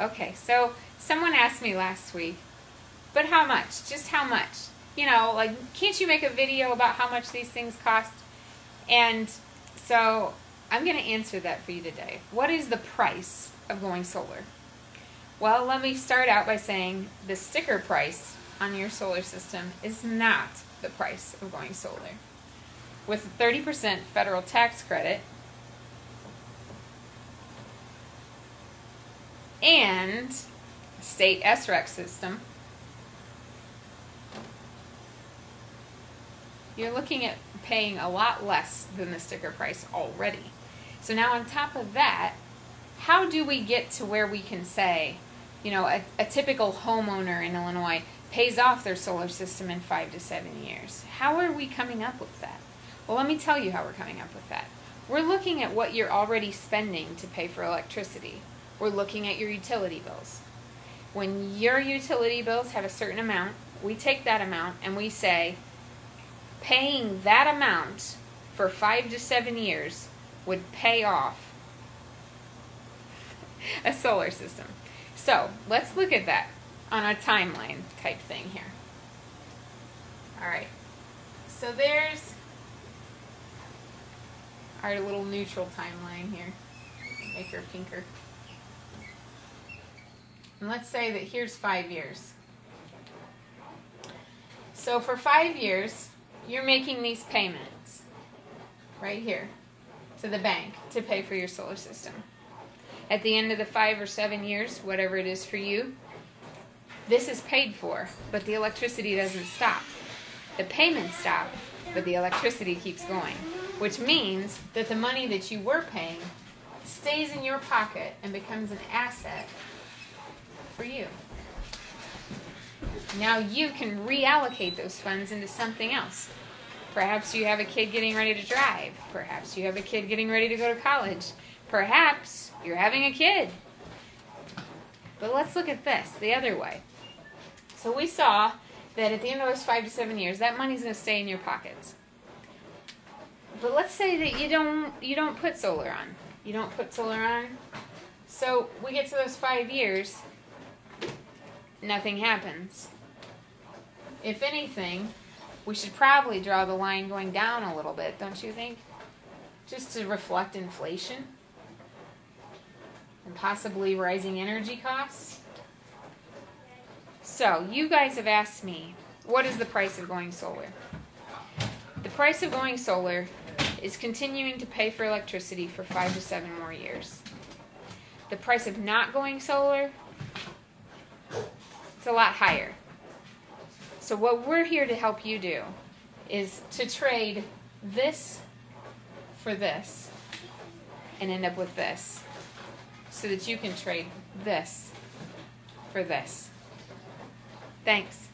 Okay, so someone asked me last week, but how much? Just how much? You know, like, can't you make a video about how much these things cost? And so I'm going to answer that for you today. What is the price of going solar? Well, let me start out by saying the sticker price on your solar system is not the price of going solar. With a 30% federal tax credit and state SREC system, you're looking at paying a lot less than the sticker price already. So now on top of that, how do we get to where we can say, you know, a typical homeowner in Illinois pays off their solar system in 5 to 7 years? How are we coming up with that? Well, let me tell you how we're coming up with that. We're looking at what you're already spending to pay for electricity. We're looking at your utility bills. When your utility bills have a certain amount, we take that amount and we say, paying that amount for 5 to 7 years would pay off a solar system. So let's look at that on a timeline type thing here. Alright, so there's our little neutral timeline here. Make her pinker. And let's say that here's 5 years. So for 5 years, you're making these payments right here to the bank to pay for your solar system. At the end of the 5 or 7 years, whatever it is for you, this is paid for, but the electricity doesn't stop. The payments stop, but the electricity keeps going, which means that the money that you were paying stays in your pocket and becomes an asset for you. Now you can reallocate those funds into something else. Perhaps you have a kid getting ready to drive. Perhaps you have a kid getting ready to go to college. Perhaps you're having a kid. But let's look at this the other way. So we saw that at the end of those 5 to 7 years, that money's going to stay in your pockets. But let's say that you don't put solar on. You don't put solar on. So we get to those 5 years, nothing happens. If anything, we should probably draw the line going down a little bit, don't you think? Just to reflect inflation and possibly rising energy costs. So, you guys have asked me, what is the price of going solar? The price of going solar is continuing to pay for electricity for 5 to 7 more years. The price of not going solar, it's a lot higher. So what we're here to help you do is to trade this for this and end up with this, so that you can trade this for this. Thanks.